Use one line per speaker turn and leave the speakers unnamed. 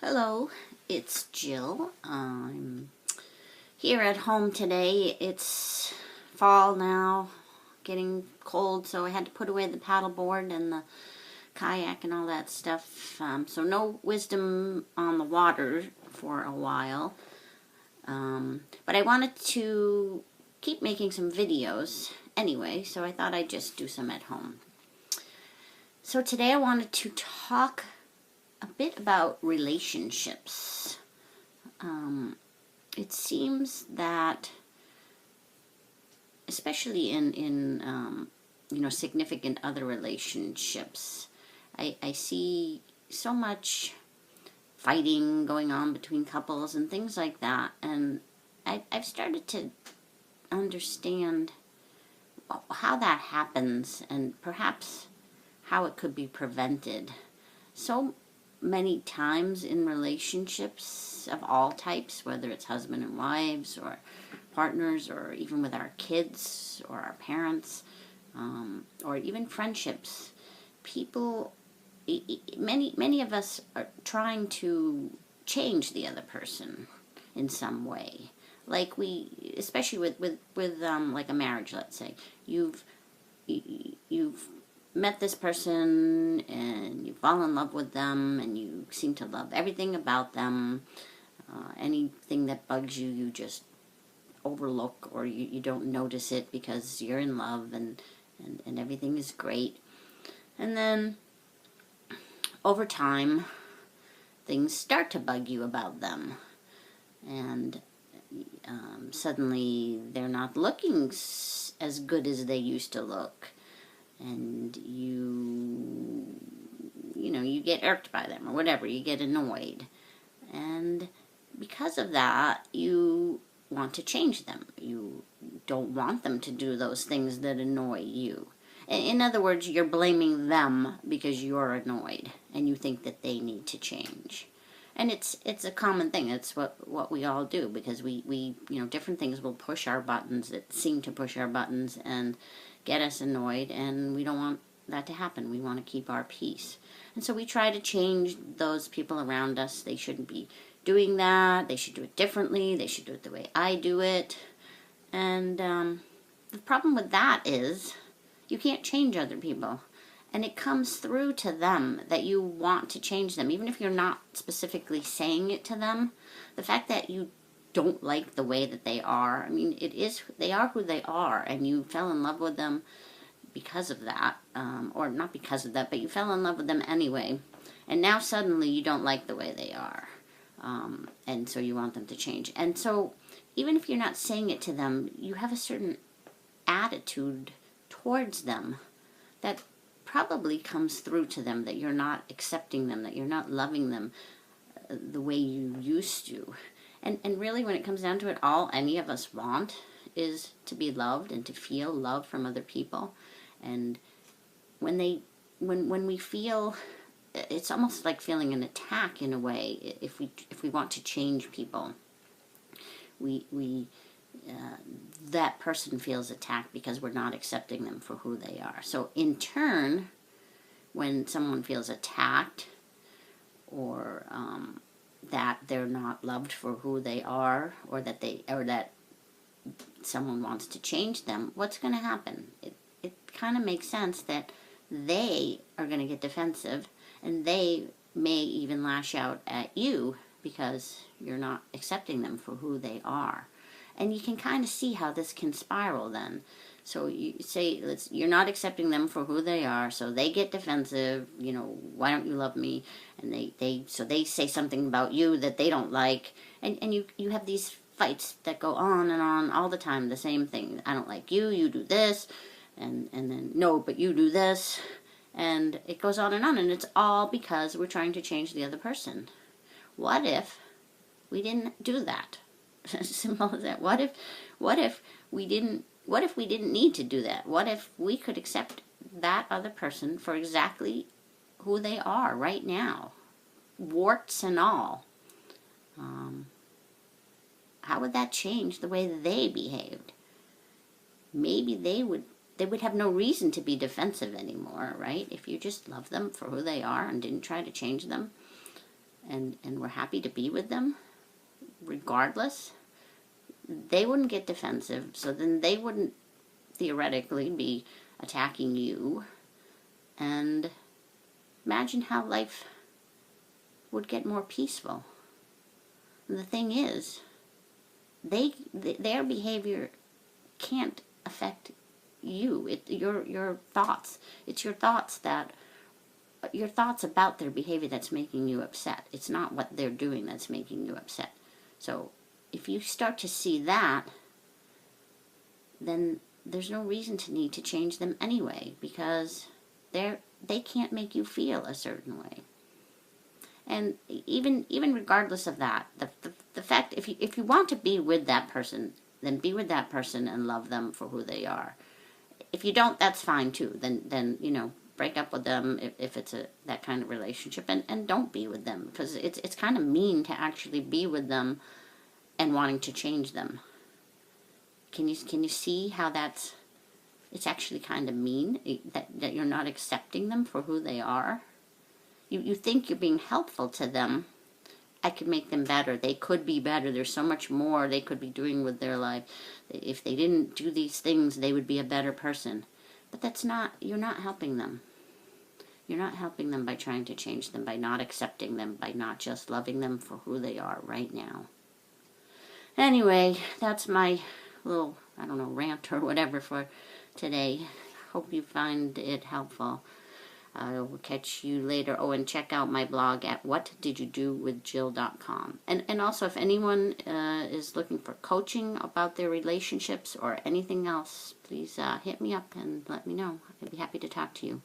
Hello, it's Jill. I'm here at home today. It's fall now, getting cold, so I had to put away the paddleboard and the kayak and all that stuff. So no wisdom on the water for a while. But I wanted to keep making some videos anyway, so I thought I'd just do some at home. So today I wanted to talk a bit about relationships. It seems that, especially in significant other relationships, I see so much fighting going on between couples and things like that, and I've started to understand how that happens and perhaps how it could be prevented. So many times in relationships of all types, whether it's husband and wives or partners or even with our kids or our parents, or even friendships, people, many of us are trying to change the other person in some way. Like especially with like a marriage, let's say, you've met this person and you fall in love with them and you seem to love everything about them. Anything that bugs you, you just overlook, or you don't notice it because you're in love and everything is great. And then over time, things start to bug you about them. And suddenly they're not looking as good as they used to look. And you get irked by them or whatever, you get annoyed. And because of that, you want to change them. You don't want them to do those things that annoy you. In other words, you're blaming them because you're annoyed and you think that they need to change. And it's a common thing. It's what we all do, because we different things will push our buttons, that seem to push our buttons and get us annoyed, and we don't want that to happen. We want to keep our peace. And so we try to change those people around us. They shouldn't be doing that. They should do it differently. They should do it the way I do it. And the problem with that is you can't change other people. And it comes through to them that you want to change them. Even if you're not specifically saying it to them, the fact that you don't like the way that they are, they are who they are, and you fell in love with them because of that, or not because of that, but you fell in love with them anyway, and now suddenly you don't like the way they are, and so you want them to change. And so even if you're not saying it to them, you have a certain attitude towards them that probably comes through to them, that you're not accepting them, that you're not loving them the way you used to. And really, when it comes down to it, all any of us want is to be loved and to feel love from other people. And when we feel, it's almost like feeling an attack in a way. If we want to change people, that person feels attacked because we're not accepting them for who they are. So in turn, when someone feels attacked, or that they're not loved for who they are, or that someone wants to change them, what's going to happen? It kind of makes sense that they are going to get defensive, and they may even lash out at you because you're not accepting them for who they are. And you can kind of see how this can spiral then. So you say, you're not accepting them for who they are, so they get defensive, why don't you love me? And they say something about you that they don't like, and you have these fights that go on and on all the time, the same thing. I don't like you, you do this, and then, no, but you do this, and it goes on, and it's all because we're trying to change the other person. What if we didn't do that? As simple as that. What if we didn't need to do that? What if we could accept that other person for exactly who they are right now, warts and all? How would that change the way they behaved? Maybe they would have no reason to be defensive anymore, right? If you just loved them for who they are and didn't try to change them. and were happy to be with them, regardless, they wouldn't get defensive, so then they wouldn't theoretically be attacking you. And imagine how life would get more peaceful. And the thing is, their behavior can't affect you. Your thoughts. It's your thoughts about their behavior that's making you upset. It's not what they're doing that's making you upset. So if you start to see that, then there's no reason to need to change them anyway, because they can't make you feel a certain way. And even regardless of that, the fact, if you want to be with that person, then be with that person and love them for who they are. If you don't, that's fine too. Then break up with them if it's that kind of relationship, and don't be with them, because it's kind of mean to actually be with them and wanting to change them. Can you see how it's actually kind of mean that you're not accepting them for who they are? You think you're being helpful to them. I could make them better. They could be better. There's so much more they could be doing with their life. If they didn't do these things, they would be a better person. But you're not helping them. You're not helping them by trying to change them, by not accepting them, by not just loving them for who they are right now. Anyway, that's my little, rant or whatever for today. Hope you find it helpful. I will catch you later. Oh, and check out my blog at whatdidyoudowithjill.com. And also, if anyone is looking for coaching about their relationships or anything else, please hit me up and let me know. I'd be happy to talk to you.